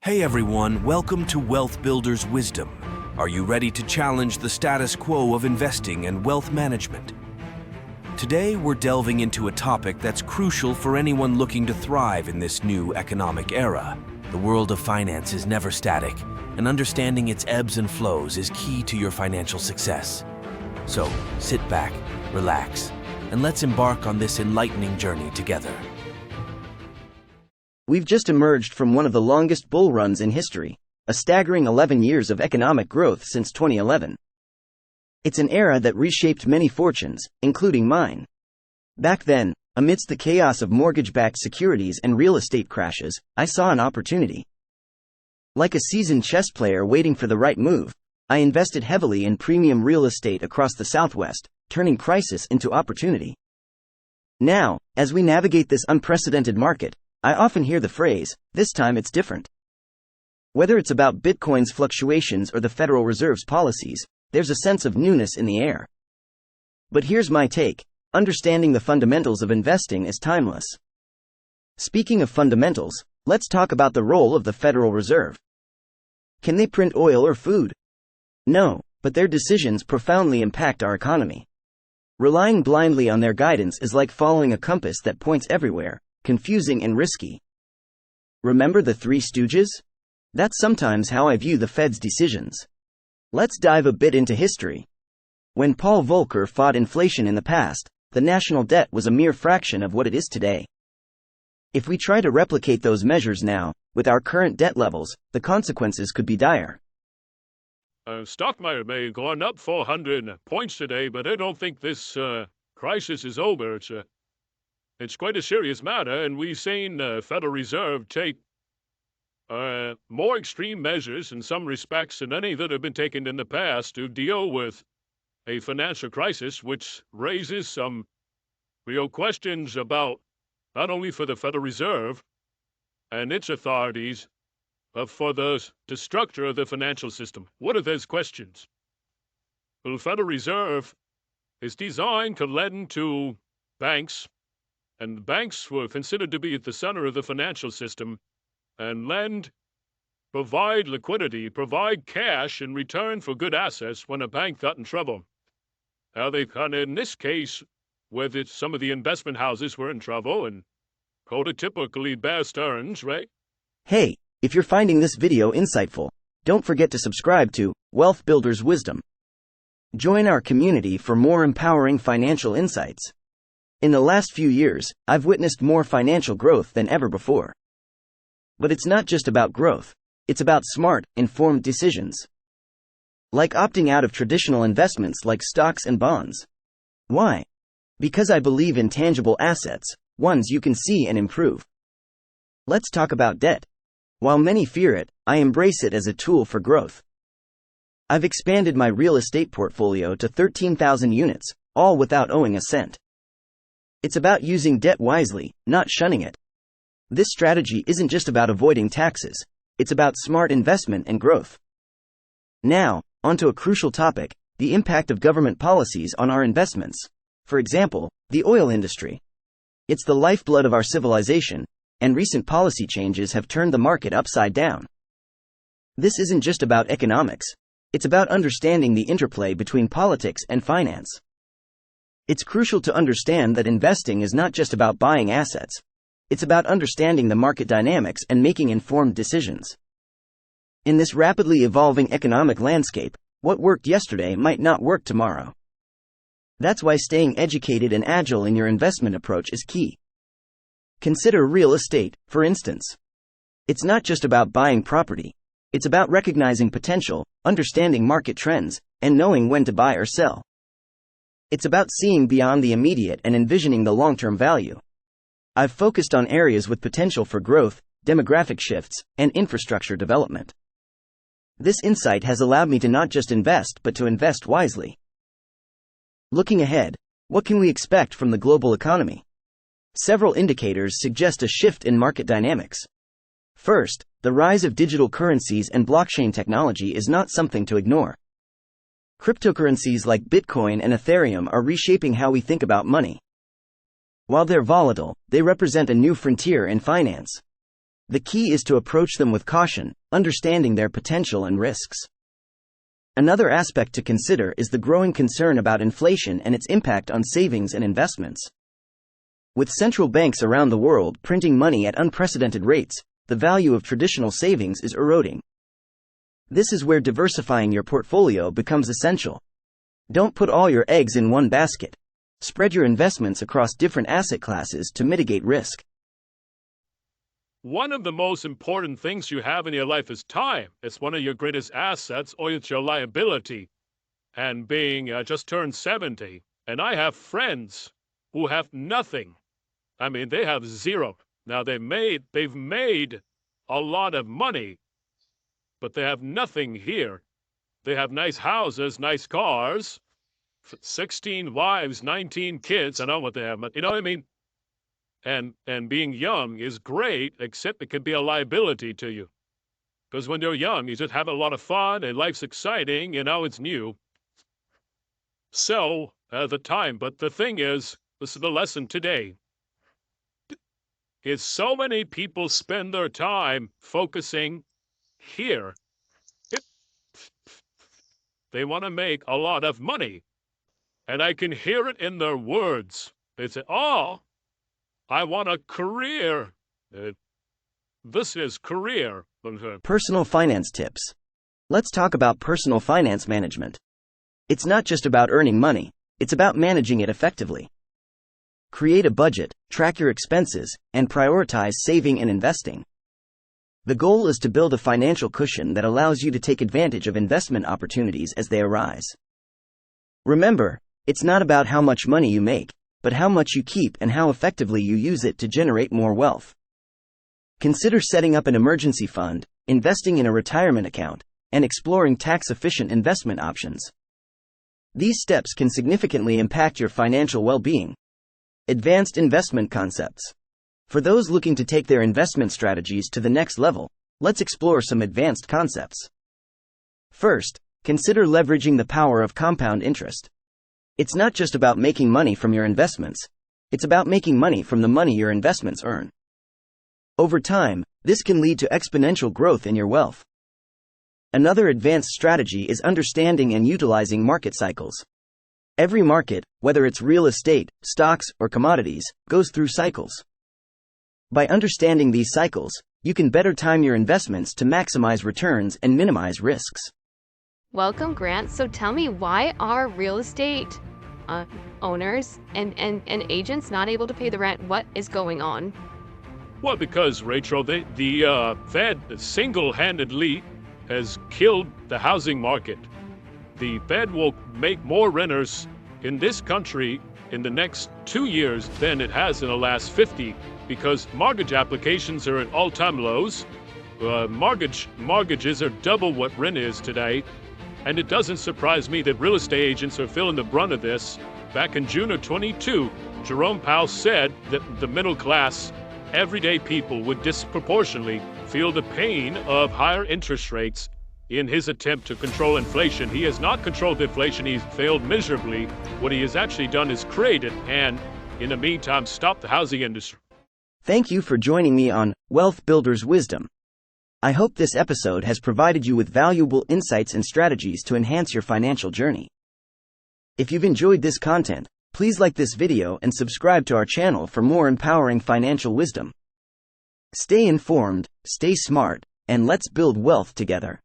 Hey everyone, welcome to Wealth Builders Wisdom. Are you ready to challenge the status quo of investing and wealth management? Today we're delving into a topic that's crucial for anyone looking to thrive in this new economic era. The world of finance is never static, and understanding its ebbs and flows is key to your financial success. So, sit back, relax, and let's embark on this enlightening journey together. We've just emerged from one of the longest bull runs in history, a staggering 11 years of economic growth since 2011. It's an era that reshaped many fortunes, including mine. Back then, amidst the chaos of mortgage-backed securities and real estate crashes, I saw an opportunity. Like a seasoned chess player waiting for the right move, I invested heavily in premium real estate across the Southwest, turning crisis into opportunity. Now, as we navigate this unprecedented market, I often hear the phrase, "This time it's different." Whether it's about Bitcoin's fluctuations or the Federal Reserve's policies, there's a sense of newness in the air. But here's my take: understanding the fundamentals of investing is timeless. Speaking of fundamentals, let's talk about the role of the Federal Reserve. Can they print oil or food? No, but their decisions profoundly impact our economy. Relying blindly on their guidance is like following a compass that points everywhere, confusing and risky. Remember the Three Stooges? That's sometimes how I view the Fed's decisions. Let's dive a bit into history. When Paul Volcker fought inflation in the past, the national debt was a mere fraction of what it is today. If we try to replicate those measures now, with our current debt levels, the consequences could be dire. Stock market may have gone up 400 points today, but I don't think this crisis is over. It's quite a serious matter, and we've seen the Federal Reserve take more extreme measures in some respects than any that have been taken in the past to deal with a financial crisis, which raises some real questions about not only for the Federal Reserve and its authorities, but for the structure of the financial system. What are those questions? Well, the Federal Reserve is designed to lend to banks, and banks were considered to be at the center of the financial system, and lend, provide liquidity, provide cash in return for good assets when a bank got in trouble. Now they've kind of, in this case, where some of the investment houses were in trouble, and prototypically Bear Stearns, right? Hey, if you're finding this video insightful, don't forget to subscribe to Wealth Builders Wisdom. Join our community for more empowering financial insights. In the last few years, I've witnessed more financial growth than ever before. But it's not just about growth. It's about smart, informed decisions. Like opting out of traditional investments like stocks and bonds. Why? Because I believe in tangible assets, ones you can see and improve. Let's talk about debt. While many fear it, I embrace it as a tool for growth. I've expanded my real estate portfolio to 13,000 units, all without owing a cent. It's about using debt wisely, not shunning it. This strategy isn't just about avoiding taxes, it's about smart investment and growth. Now, onto a crucial topic: the impact of government policies on our investments. For example, the oil industry. It's the lifeblood of our civilization, and recent policy changes have turned the market upside down. This isn't just about economics, it's about understanding the interplay between politics and finance. It's crucial to understand that investing is not just about buying assets. It's about understanding the market dynamics and making informed decisions. In this rapidly evolving economic landscape, what worked yesterday might not work tomorrow. That's why staying educated and agile in your investment approach is key. Consider real estate, for instance. It's not just about buying property. It's about recognizing potential, understanding market trends, and knowing when to buy or sell. It's about seeing beyond the immediate and envisioning the long-term value. I've focused on areas with potential for growth, demographic shifts, and infrastructure development. This insight has allowed me to not just invest but to invest wisely. Looking ahead, what can we expect from the global economy? Several indicators suggest a shift in market dynamics. First, the rise of digital currencies and blockchain technology is not something to ignore. Cryptocurrencies like Bitcoin and Ethereum are reshaping how we think about money. While they're volatile, they represent a new frontier in finance. The key is to approach them with caution, understanding their potential and risks. Another aspect to consider is the growing concern about inflation and its impact on savings and investments. With central banks around the world printing money at unprecedented rates, the value of traditional savings is eroding. This is where diversifying your portfolio becomes essential. Don't put all your eggs in one basket. Spread your investments across different asset classes to mitigate risk. One of the most important things you have in your life is time. It's one of your greatest assets, or it's your liability. And being just turned 70, and I have friends who have nothing. I mean, they have zero. Now, they've made a lot of money, but they have nothing here. They have nice houses, nice cars, 16 wives, 19 kids. I know what they have, but you know what I mean? And being young is great, except it can be a liability to you. Because when you're young, you just have a lot of fun, and life's exciting, it's new. So, the time, but the thing is, this is the lesson today, is so many people spend their time focusing here. They want to make a lot of money. And I can hear it in their words. They say, oh, I want a career. This is career. Personal finance tips. Let's talk about personal finance management. It's not just about earning money, it's about managing it effectively. Create a budget, track your expenses, and prioritize saving and investing. The goal is to build a financial cushion that allows you to take advantage of investment opportunities as they arise. Remember, it's not about how much money you make, but how much you keep and how effectively you use it to generate more wealth. Consider setting up an emergency fund, investing in a retirement account, and exploring tax-efficient investment options. These steps can significantly impact your financial well-being. Advanced investment concepts. For those looking to take their investment strategies to the next level, let's explore some advanced concepts. First, consider leveraging the power of compound interest. It's not just about making money from your investments, it's about making money from the money your investments earn. Over time, this can lead to exponential growth in your wealth. Another advanced strategy is understanding and utilizing market cycles. Every market, whether it's real estate, stocks, or commodities, goes through cycles. By understanding these cycles, you can better time your investments to maximize returns and minimize risks. Welcome, Grant. So tell me, why are real estate owners and agents not able to pay the rent? What is going on? Well, because, Rachel, the Fed single-handedly has killed the housing market. The Fed will make more renters in this country in the next 2 years than it has in the last 50, because mortgage applications are at all-time lows. Mortgages are double what rent is today, and it doesn't surprise me that real estate agents are feeling the brunt of this. Back in June of 22, Jerome Powell said that the middle class, everyday people would disproportionately feel the pain of higher interest rates in his attempt to control inflation. He has not controlled inflation. He's failed miserably. What he has actually done is created and, in the meantime, stopped the housing industry. Thank you for joining me on Wealth Builders Wisdom. I hope this episode has provided you with valuable insights and strategies to enhance your financial journey. If you've enjoyed this content, please like this video and subscribe to our channel for more empowering financial wisdom. Stay informed, stay smart, and let's build wealth together.